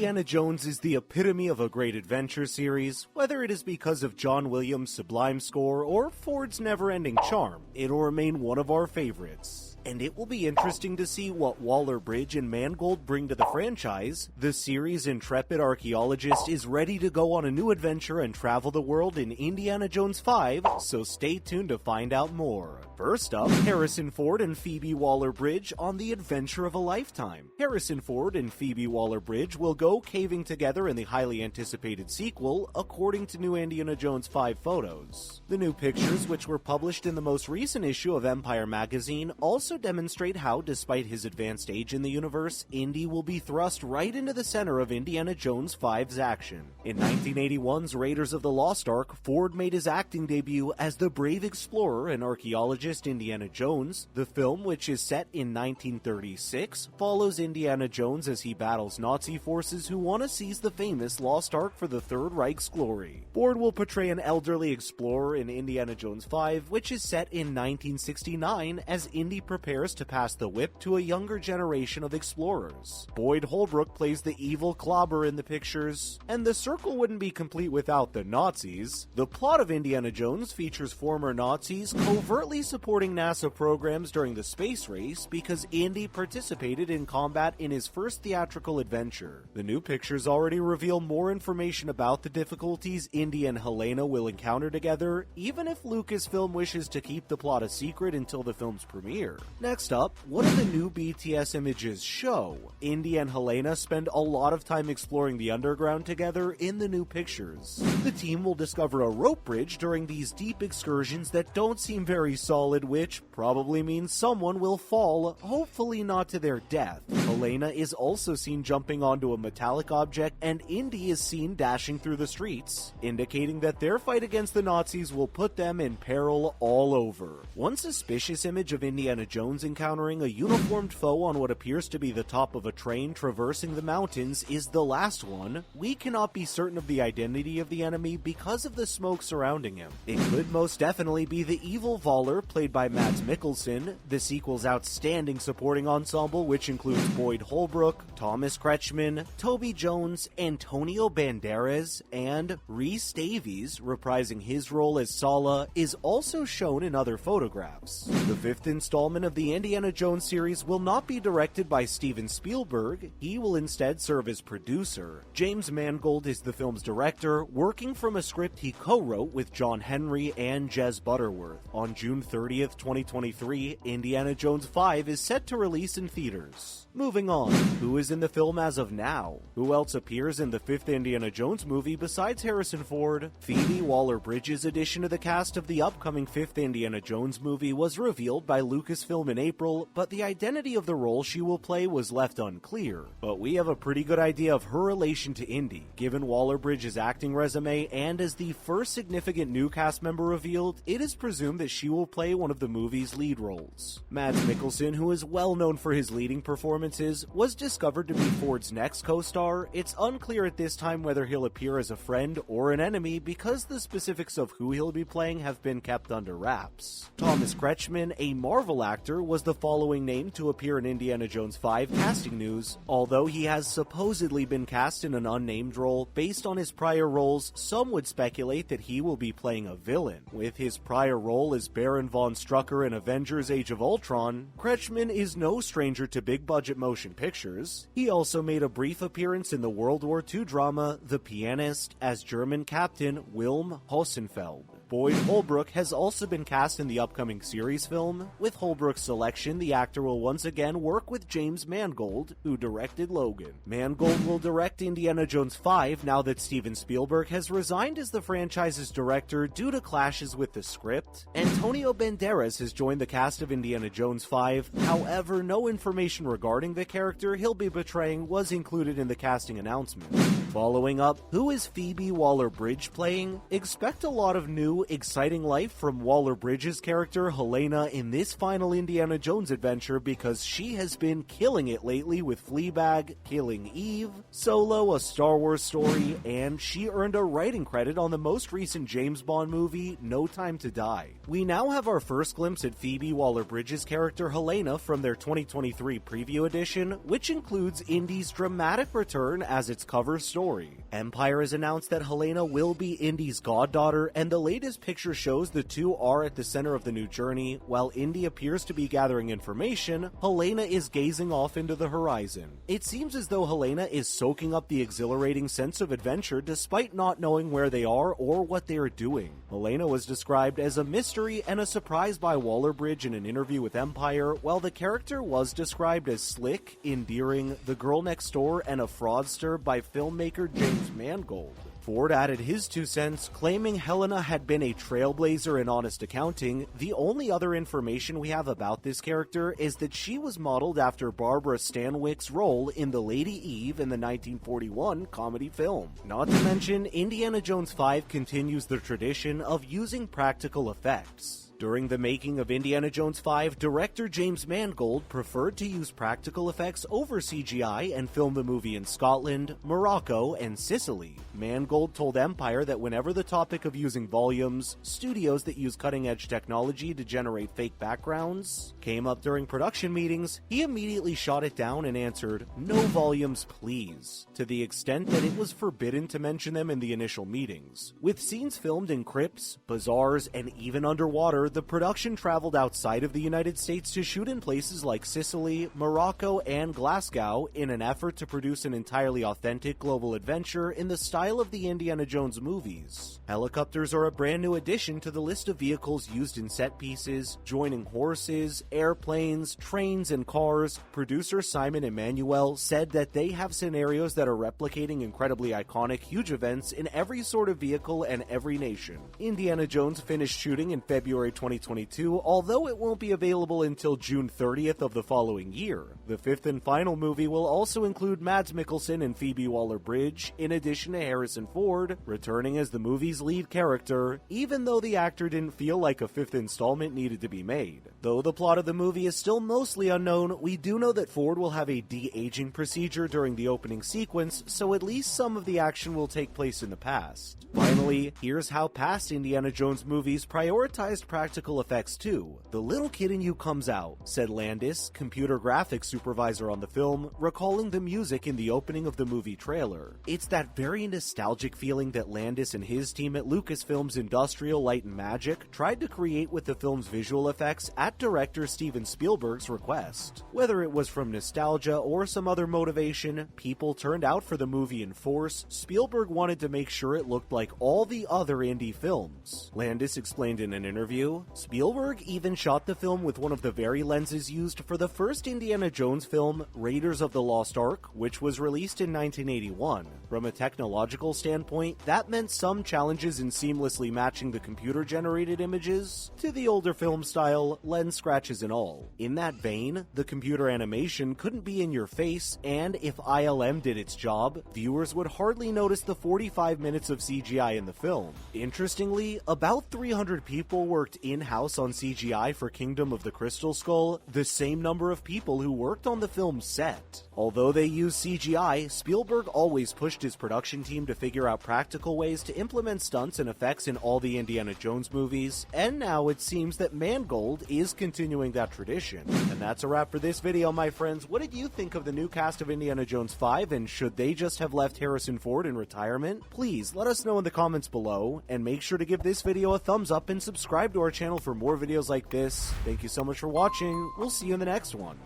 Indiana Jones is the epitome of a great adventure series, whether it is because of John Williams' sublime score or Ford's never-ending charm, it'll remain one of our favorites. And it will be interesting to see what Waller-Bridge and Mangold bring to the franchise. The series' intrepid archaeologist is ready to go on a new adventure and travel the world in Indiana Jones 5, so stay tuned to find out more. First up, Harrison Ford and Phoebe Waller-Bridge on the adventure of a lifetime. Harrison Ford and Phoebe Waller-Bridge will go caving together in the highly anticipated sequel, according to new Indiana Jones 5 photos. The new pictures, which were published in the most recent issue of Empire magazine, also demonstrate how, despite his advanced age in the universe, Indy will be thrust right into the center of Indiana Jones 5's action. In 1981's Raiders of the Lost Ark, Ford made his acting debut as the brave explorer and archaeologist Indiana Jones. The film, which is set in 1936, follows Indiana Jones as he battles Nazi forces who want to seize the famous Lost Ark for the Third Reich's glory. Ford will portray an elderly explorer in Indiana Jones 5, which is set in 1969 as Indy prepares to pass the whip to a younger generation of explorers. Boyd Holbrook plays the evil Clobber in the pictures, and the circle wouldn't be complete without the Nazis. The plot of Indiana Jones features former Nazis covertly supporting NASA programs during the space race because Indy participated in combat in his first theatrical adventure. The new pictures already reveal more information about the difficulties Indy and Helena will encounter together, even if Lucasfilm wishes to keep the plot a secret until the film's premiere. Next up, what do the new BTS images show? Indy and Helena spend a lot of time exploring the underground together in the new pictures. The team will discover a rope bridge during these deep excursions that don't seem very solid, which probably means someone will fall, hopefully not to their death. Helena is also seen jumping onto a metallic object, and Indy is seen dashing through the streets, indicating that their fight against the Nazis will put them in peril all over. One suspicious image of Indiana Jones encountering a uniformed foe on what appears to be the top of a train traversing the mountains is the last one. We cannot be certain of the identity of the enemy because of the smoke surrounding him. It could most definitely be the evil Waller, played by Mads Mikkelsen. The sequel's outstanding supporting ensemble, which includes Boyd Holbrook, Thomas Kretschmann, Toby Jones, Antonio Banderas, and Rhys Davies, reprising his role as Sala, is also shown in other photographs. The fifth installment of the Indiana Jones series will not be directed by Steven Spielberg. He will instead serve as producer. James Mangold is the film's director, working from a script he co-wrote with John Henry and Jez Butterworth. On June 30th, 2023, Indiana Jones 5 is set to release in theaters. Moving on, who is in the film as of now? Who else appears in the fifth Indiana Jones movie besides Harrison Ford? Phoebe Waller-Bridge's addition to the cast of the upcoming fifth Indiana Jones movie was revealed by Lucasfilm in April, but the identity of the role she will play was left unclear. But we have a pretty good idea of her relation to Indy, given Waller-Bridge's acting resume, and as the first significant new cast member revealed, it is presumed that she will play one of the movie's lead roles. Mads Mikkelsen, who is well known for his leading performances, was discovered to be Ford's next co-star. It's unclear at this time whether he'll appear as a friend or an enemy because the specifics of who he'll be playing have been kept under wraps. Thomas Kretschmann, a Marvel actor, was the following name to appear in Indiana Jones 5 casting news. Although he has supposedly been cast in an unnamed role, based on his prior roles, some would speculate that he will be playing a villain. With his prior role as Baron von Strucker in Avengers Age of Ultron, Kretschmann is no stranger to big-budget motion pictures. He also made a brief appearance in the World War II drama The Pianist as German Captain Wilm Hosenfeld. Boyd Holbrook has also been cast in the upcoming series film. With Holbrook's selection, the actor will once again work with James Mangold, who directed Logan. Mangold will direct Indiana Jones 5 now that Steven Spielberg has resigned as the franchise's director due to clashes with the script. Antonio Banderas has joined the cast of Indiana Jones 5, however, no information regarding the character he'll be portraying was included in the casting announcement. Following up, who is Phoebe Waller-Bridge playing? Expect a lot of new new, exciting life from Waller-Bridge's character Helena in this final Indiana Jones adventure because she has been killing it lately with Fleabag, Killing Eve, Solo, A Star Wars Story, and she earned a writing credit on the most recent James Bond movie, No Time to Die. We now have our first glimpse at Phoebe Waller-Bridge's character Helena from their 2023 preview edition, which includes Indy's dramatic return as its cover story. Empire has announced that Helena will be Indy's goddaughter, and the latest picture shows the two are at the center of the new journey. While Indy appears to be gathering information, Helena is gazing off into the horizon. It seems as though Helena is soaking up the exhilarating sense of adventure despite not knowing where they are or what they are doing. Helena was described as a mystery and a surprise by Waller-Bridge in an interview with Empire, while the character was described as slick, endearing, the girl next door, and a fraudster by filmmaker James Mangold. Ford added his 2 cents, claiming Helena had been a trailblazer in honest accounting. The only other information we have about this character is that she was modeled after Barbara Stanwyck's role in The Lady Eve in the 1941 comedy film. Not to mention, Indiana Jones 5 continues the tradition of using practical effects. During the making of Indiana Jones 5, director James Mangold preferred to use practical effects over CGI and film the movie in Scotland, Morocco, and Sicily. Mangold told Empire that whenever the topic of using volumes, studios that use cutting-edge technology to generate fake backgrounds, came up during production meetings, he immediately shot it down and answered, "No volumes, please," to the extent that it was forbidden to mention them in the initial meetings. With scenes filmed in crypts, bazaars, and even underwater, the production traveled outside of the United States to shoot in places like Sicily, Morocco, and Glasgow in an effort to produce an entirely authentic global adventure in the style of the Indiana Jones movies. Helicopters are a brand new addition to the list of vehicles used in set pieces, joining horses, airplanes, trains, and cars. Producer Simon Emanuel said that they have scenarios that are replicating incredibly iconic, huge events in every sort of vehicle and every nation. Indiana Jones finished shooting in February 2022, although it won't be available until June 30th of the following year. The fifth and final movie will also include Mads Mikkelsen and Phoebe Waller-Bridge, in addition to Harrison Ford, returning as the movie's lead character, even though the actor didn't feel like a fifth installment needed to be made. Though the plot of the movie is still mostly unknown, we do know that Ford will have a de-aging procedure during the opening sequence, so at least some of the action will take place in the past. Finally, here's how past Indiana Jones movies prioritized practical effects too. "The little kid in you comes out," said Landis, computer graphics supervisor on the film, recalling the music in the opening of the movie trailer. It's that very nostalgic feeling that Landis and his team at Lucasfilm's Industrial Light and Magic tried to create with the film's visual effects at director Steven Spielberg's request. Whether it was from nostalgia or some other motivation, people turned out for the movie in force. Spielberg wanted to make sure it looked like all the other indie films. Landis explained in an interview, "Spielberg even shot the film with one of the very lenses used for the first Indiana Jones film, Raiders of the Lost Ark, which was released in 1981. From a technological standpoint, that meant some challenges in seamlessly matching the computer-generated images to the older film style, lens scratches and all. In that vein, the computer animation couldn't be in your face, and if ILM did its job, viewers would hardly notice the 45 minutes of CGI in the film. Interestingly, about 300 people worked in-house on CGI for Kingdom of the Crystal Skull, the same number of people who worked on the film's set. Although they used CGI, Spielberg always pushed his production team to figure out practical ways to implement stunts and effects in all the Indiana Jones movies, and now it seems that Mangold is continuing that tradition. And that's a wrap for this video, my friends. What did you think of the new cast of Indiana Jones 5, and should they just have left Harrison Ford in retirement? Please let us know in the comments below, and make sure to give this video a thumbs up and subscribe to our channel for more videos like this. Thank you so much for watching. We'll see you in the next one.